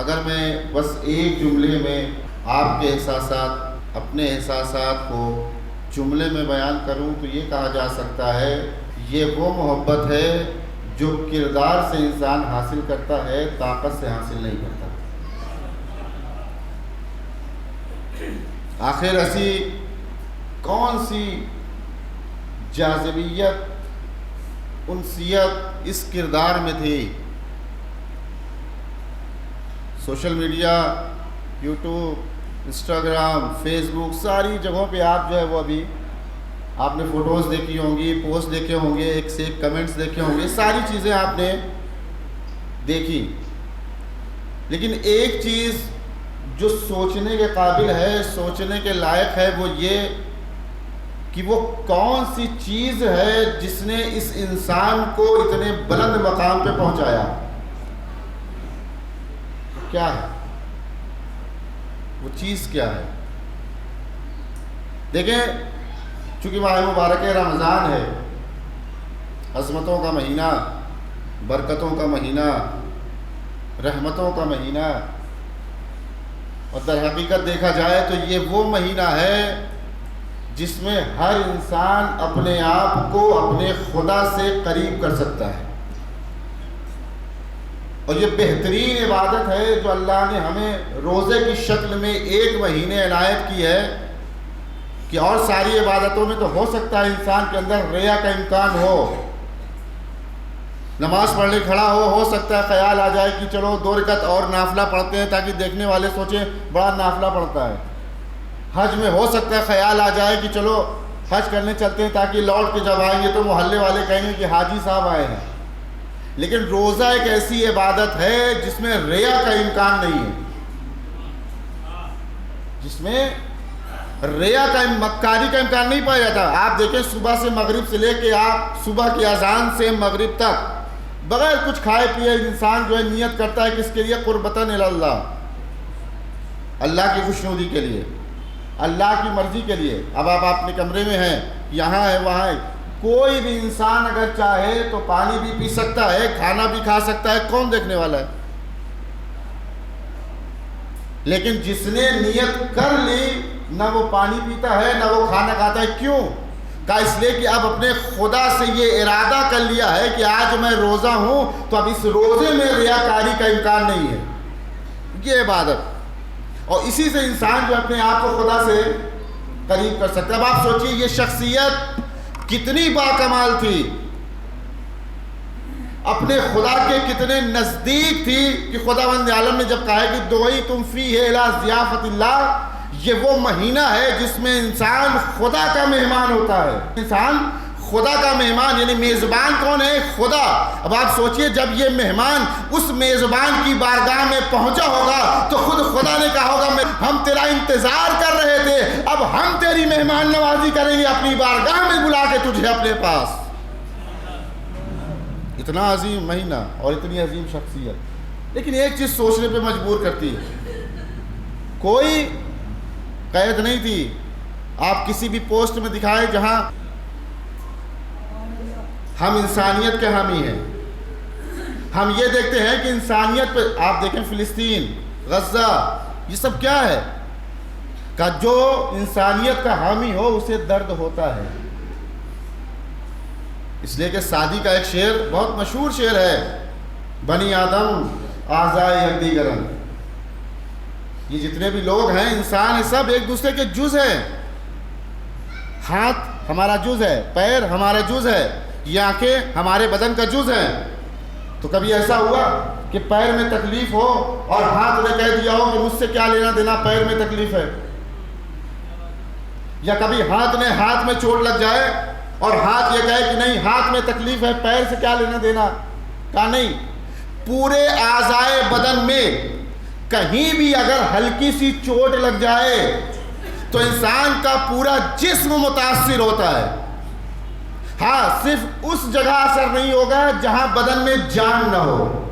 اگر میں بس ایک جملے میں آپ کے احساسات، اپنے احساسات کو جملے میں بیان کروں تو یہ کہا جا سکتا ہے یہ وہ محبت ہے جو کردار سے انسان حاصل کرتا ہے، طاقت سے حاصل نہیں کرتا۔ آخر ایسی کون سی جاذبیت، انسیت اس کردار میں تھی؟ Social media, YouTube, Instagram, Facebook, ساری جگہوں پہ آپ جو ہے وہ ابھی آپ نے فوٹوز دیکھی ہوں گی، پوسٹ دیکھے ہوں گے، ایک سے ایک کمنٹس دیکھے ہوں گے، ساری چیزیں آپ نے دیکھی، لیکن ایک چیز جو سوچنے کے قابل ہے، سوچنے کے لائق ہے، وہ یہ کہ وہ کون سی چیز ہے جس نے اس انسان کو اتنے بلند مقام پہ پہنچایا؟ کیا ہے وہ چیز؟ کیا ہے؟ دیکھیں، چونکہ ماہ مبارک رمضان ہے، عظمتوں کا مہینہ، برکتوں کا مہینہ، رحمتوں کا مہینہ، اور در حقیقت دیکھا جائے تو یہ وہ مہینہ ہے جس میں ہر انسان اپنے آپ کو اپنے خدا سے قریب کر سکتا ہے، اور یہ بہترین عبادت ہے جو اللہ نے ہمیں روزے کی شکل میں ایک مہینے عنایت کی ہے، کہ اور ساری عبادتوں میں تو ہو سکتا ہے انسان کے اندر ریا کا امکان ہو، نماز پڑھنے کھڑا ہو سکتا ہے خیال آ جائے کہ چلو 2 رکعت اور نافلہ پڑھتے ہیں تاکہ دیکھنے والے سوچیں بڑا نافلہ پڑھتا ہے، حج میں ہو سکتا ہے خیال آ جائے کہ چلو حج کرنے چلتے ہیں تاکہ لوٹ کے جب آئیں گے تو محلے والے کہیں گے کہ حاجی صاحب آئے ہیں، لیکن روزہ ایک ایسی عبادت ہے جس میں ریا کا امکان نہیں ہے، جس میں ریا کا، مکاری کا امکان نہیں پایا جاتا۔ آپ دیکھیں صبح سے مغرب سے لے کے آپ صبح کی اذان سے مغرب تک بغیر کچھ کھائے پیے انسان جو ہے نیت کرتا ہے کس کے لیے؟ قربتاً الی اللہ، اللہ کی خوشنودی کے لیے، اللہ کی مرضی کے لیے۔ اب آپ اپنے کمرے میں ہیں، یہاں ہے، وہاں ہے، کوئی بھی انسان اگر چاہے تو پانی بھی پی سکتا ہے، کھانا بھی کھا سکتا ہے، کون دیکھنے والا ہے؟ لیکن جس نے نیت کر لی نہ وہ پانی پیتا ہے نہ وہ کھانا کھاتا ہے۔ کیوں؟ کہا اس لیے کہ اب اپنے خدا سے یہ ارادہ کر لیا ہے کہ آج میں روزہ ہوں تو اب اس روزے میں ریاکاری کا امکان نہیں ہے، یہ عبادت، اور اسی سے انسان جو اپنے آپ کو خدا سے قریب کر سکتا ہے۔ اب آپ سوچئے یہ شخصیت کتنی باکمال تھی، اپنے خدا کے کتنے نزدیک تھی کہ خداوند عالم نے جب کہا ہے کہ دعیتم فیہ الی ضیافت اللہ، یہ وہ مہینہ ہے جس میں انسان خدا کا مہمان ہوتا ہے۔ انسان خدا کا مہمان، یعنی میزبان کون ہے؟ خدا۔ اب آپ سوچئے جب یہ مہمان اس میزبان کی بارگاہ میں پہنچا ہوگا تو خود خدا نے کہا ہوگا ہم تیرا انتظار کر رہے تھے، اب ہم تیری مہمان نوازی کریں گے اپنی بارگاہ میں بلا کے تجھے اپنے پاس۔ اتنا عظیم مہینہ اور اتنی عظیم شخصیت، لیکن ایک چیز سوچنے پہ مجبور کرتی ہے، کوئی قید نہیں تھی۔ آپ کسی بھی پوسٹ میں دکھائیں جہاں ہم انسانیت کے حامی ہیں، ہم یہ دیکھتے ہیں کہ انسانیت پہ، آپ دیکھیں فلسطین، غزہ، یہ سب کیا ہے؟ کہ جو انسانیت کا حامی ہو اسے درد ہوتا ہے۔ اس لیے کہ سعدی کا ایک شعر بہت مشہور شعر ہے، بنی آدم اعضائے یکدیگرند، یہ جتنے بھی لوگ ہیں انسان ہیں سب ایک دوسرے کے جز ہیں، ہاتھ ہمارا جز ہے، پیر ہمارا جز ہے، یہ آنکھیں ہمارے بدن کا جز ہیں۔ تو کبھی ایسا ہوا کہ پیر میں تکلیف ہو اور ہاتھ نے کہہ دیا ہو کہ مجھ سے کیا لینا دینا، پیر میں تکلیف ہے؟ یا کبھی ہاتھ میں چوٹ لگ جائے اور ہاتھ یہ کہے کہ نہیں ہاتھ میں تکلیف ہے، پیر سے کیا لینا دینا؟ کہا نہیں، پورے اعضائے بدن میں کہیں بھی اگر ہلکی سی چوٹ لگ جائے تو انسان کا پورا جسم متاثر ہوتا ہے۔ ہاں، صرف اس جگہ اثر نہیں ہوگا جہاں بدن میں جان نہ ہو۔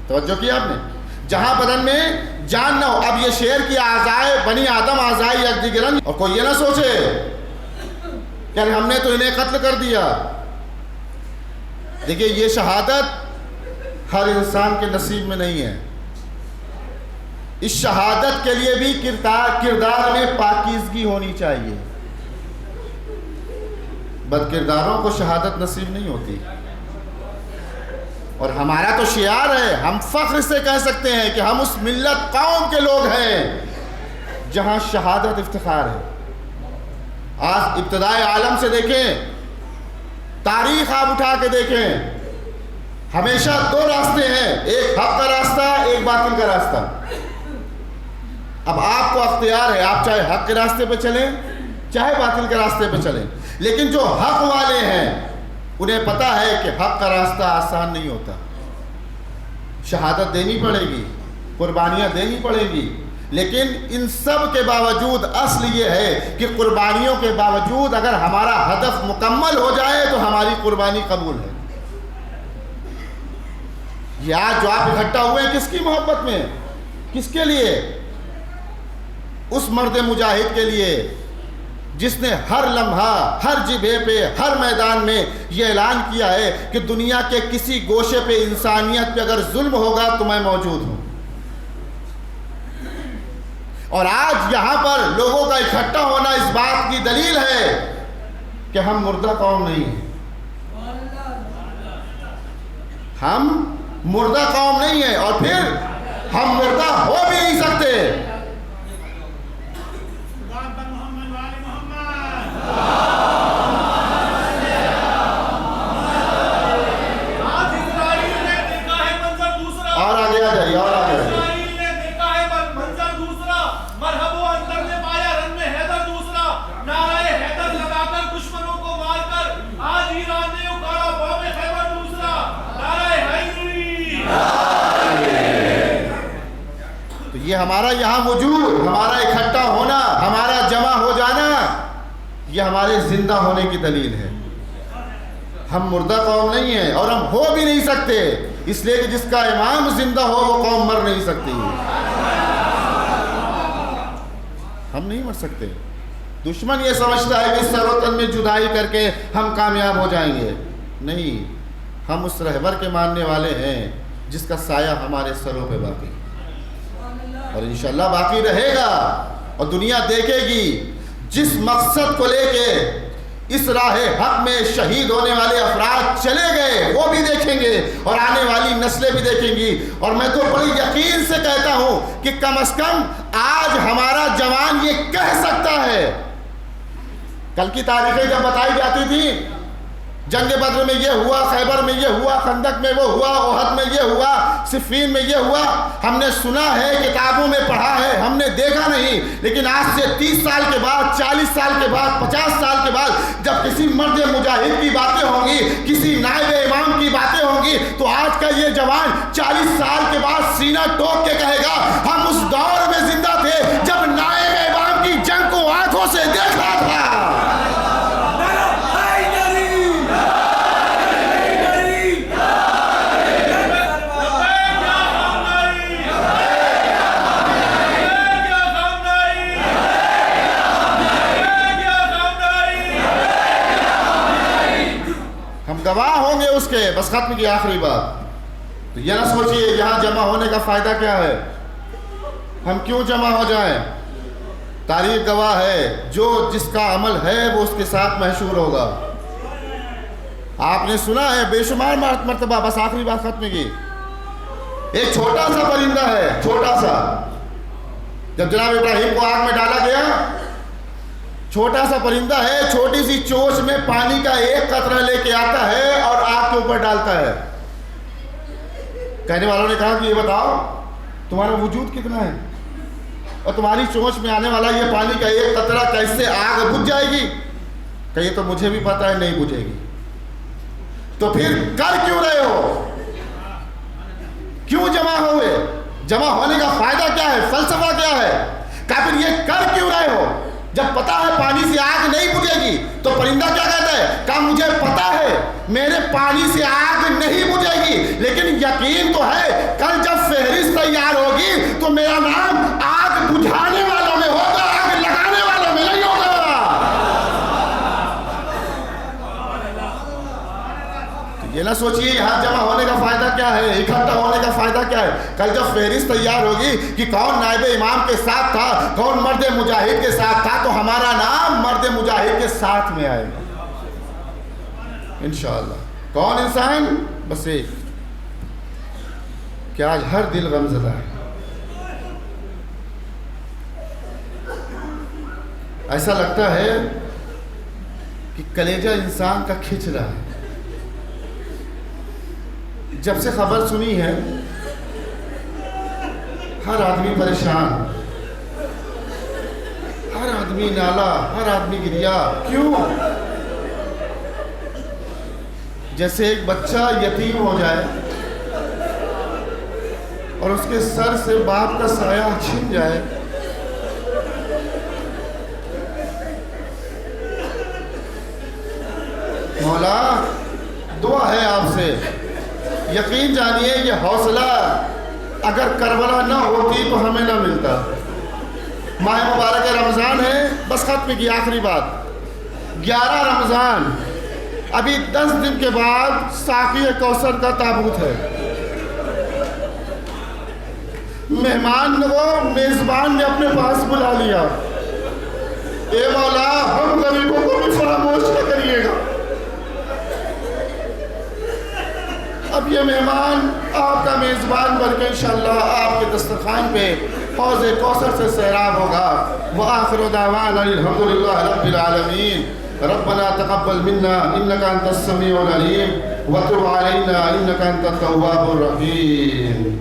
توجہ کیا آپ نے؟ جہاں بدن میں جان نہ ہو۔ اب یہ شعر کی اعضائے بنی آدم اعضائے یکدیگرند، اور کوئی یہ نہ سوچے کہ ہم نے تو انہیں قتل کر دیا۔ دیکھیے یہ شہادت ہر انسان کے نصیب میں نہیں ہے۔ اس شہادت کے لیے بھی کردار میں پاکیزگی ہونی چاہیے۔ بد کرداروں کو شہادت نصیب نہیں ہوتی۔ اور ہمارا تو شعار ہے، ہم فخر سے کہہ سکتے ہیں کہ ہم اس ملت قوم کے لوگ ہیں جہاں شہادت افتخار ہے۔ آج ابتدائے عالم سے دیکھیں، تاریخ آپ اٹھا کے دیکھیں، ہمیشہ دو راستے ہیں، ایک حق کا راستہ، ایک باطل کا راستہ۔ اب آپ کو اختیار ہے، آپ چاہے حق کے راستے پہ چلیں چاہے باطل کے راستے پہ چلیں، لیکن جو حق والے ہیں انہیں پتا ہے کہ حق کا راستہ آسان نہیں ہوتا، شہادت دینی پڑے گی، قربانیاں دینی پڑے گی، لیکن ان سب کے باوجود اصل یہ ہے کہ قربانیوں کے باوجود اگر ہمارا ہدف مکمل ہو جائے تو ہماری قربانی قبول ہے۔ یہ آج جو آپ اکٹھا ہوئے ہیں کس کی محبت میں، کس کے لیے؟ اس مرد مجاہد کے لیے جس نے ہر لمحہ، ہر جبہے پہ، ہر میدان میں یہ اعلان کیا ہے کہ دنیا کے کسی گوشے پہ انسانیت پہ اگر ظلم ہوگا تو میں موجود ہوں۔ اور آج یہاں پر لوگوں کا اکٹھا ہونا اس بات کی دلیل ہے کہ ہم مردہ قوم نہیں ہیں، ہم مردہ قوم نہیں ہیں، اور پھر ہم مردہ ہو بھی نہیں سکتے۔ اور آگے آ جائیے، اور آگے یہ ہمارا یہاں وجود، ہمارا اکٹھا ہونا، ہمارا جمع ہو جانا، یہ ہمارے زندہ ہونے کی دلیل ہے۔ ہم مردہ قوم نہیں ہیں اور ہم ہو بھی نہیں سکتے، اس لیے کہ جس کا امام زندہ ہو وہ قوم مر نہیں سکتی۔ ہم نہیں مر سکتے۔ دشمن یہ سمجھتا ہے کہ اس سر و تن میں جدائی کر کے ہم کامیاب ہو جائیں گے، نہیں، ہم اس رہبر کے ماننے والے ہیں جس کا سایہ ہمارے سروں پہ باقی، اور انشاءاللہ باقی رہے گا، اور دنیا دیکھے گی جس مقصد کو لے کے اس راہ حق میں شہید ہونے والے افراد چلے گئے وہ بھی دیکھیں گے، اور آنے والی نسلیں بھی دیکھیں گی۔ اور میں تو بڑی یقین سے کہتا ہوں کہ کم از کم آج ہمارا جوان یہ کہہ سکتا ہے۔ کل کی تاریخیں جب بتائی جاتی تھی، جنگ بدر میں یہ ہوا، خیبر میں یہ ہوا، خندق میں وہ ہوا، احد میں یہ ہوا، صفین میں یہ ہوا، ہم نے سنا ہے، کتابوں میں پڑھا ہے، ہم نے دیکھا نہیں، لیکن آج سے 30 سال کے بعد، 40 سال کے بعد، 50 سال کے بعد جب کسی مرد مجاہد کی باتیں ہوں گی، کسی نائب امام کی باتیں ہوں گی، تو آج کا یہ جوان 40 سال کے بعد سینہ ٹوک کے کہے گا ہم اس دور میں زندہ تھے جب نائب امام کی جنگ کو آنکھوں سے دیکھا تھا۔ گواہ ہوں گے اس کے۔ بس ختم کی آخری بات، تو یہ نہ سوچئے یہاں جمع ہونے کا فائدہ کیا ہے، ہم کیوں جمع ہو جائیں؟ تاریخ گواہ ہے، جو جس کا عمل ہے وہ اس کے ساتھ محشور ہوگا۔ آپ نے سنا ہے بے شمار مرتبہ، بس آخری بات ختم کی، ایک چھوٹا سا پرندہ ہے، چھوٹا سا، جب جناب ابراہیم کو آگ میں ڈالا گیا، چھوٹا سا پرندہ ہے، چھوٹی سی چوچ میں پانی کا ایک قطرہ لے کے آتا ہے اور آگ کے اوپر ڈالتا ہے۔ کہنے والوں نے کہا کہ یہ بتاؤ تمہارا وجود کتنا ہے اور تمہاری چوچ میں آنے والا یہ پانی کا ایک قطرہ کیسے آگ بجھ جائے گی؟ کہ یہ تو مجھے بھی پتا ہے نہیں بجھے گی۔ تو پھر کر کیوں رہے ہو؟ کیوں جمع ہوئے؟ جمع ہونے کا فائدہ کیا ہے؟ فلسفہ کیا ہے؟ کافر یہ کر کیوں رہے ہو؟ جب پتا ہے پانی سے آگ نہیں بجھے گی تو پرندہ کیا کہتا ہے؟ کہا مجھے پتا ہے میرے پانی سے آگ نہیں بجھے گی، لیکن یقین تو ہے کل جب فہرست تیار ہوگی تو میرا نام آگ بجھانے والوں میں ہوگا، آگ لگانے والوں میں نہیں ہوگا۔ تو یہ نہ سوچئے یہاں جمع ہونے کا فائدہ کیا ہے، اکٹھا کل جب فہرست تیار ہوگی کہ کون نائب امام کے ساتھ تھا، کون مرد مجاہد کے ساتھ تھا، تو ہمارا نام مرد مجاہد کے ساتھ میں آئے گا انشاءاللہ۔ کون انسان؟ بس ایک کہ آج ہر دل غم زدہ ہے، ایسا لگتا ہے کہ کلیجہ انسان کا کھچ رہا ہے۔ جب سے خبر سنی ہے ہر آدمی پریشان، ہر آدمی نالا، ہر آدمی گریا۔ کیوں؟ جیسے ایک بچہ یتیم ہو جائے اور اس کے سر سے باپ کا سایہ چھن جائے، مولا دعا ہے آپ سے، یقین جانیے یہ حوصلہ اگر کربلا نہ ہوتی تو ہمیں نہ ملتا۔ ماہ مبارک رمضان ہے، بس ختم کی آخری بات، 11 رمضان، ابھی 10 دن کے بعد ساقی کوثر کا تابوت ہے۔ مہمان وہ میزبان نے اپنے پاس بلا لیا، اے مولا ہم غریبوں کو بھی فراموش نہ کریے گا۔ اب یہ مہمان آپ کا میزبان بن کے انشاءاللہ آپ کے دسترخوان پہ حوض کوثر سے سیراب ہوگا۔ وآخر دعوانا الحمدللہ رب العالمین۔ ربنا تقبل منا انك انت السميع العليم وتب علينا انك انت التواب الرحيم۔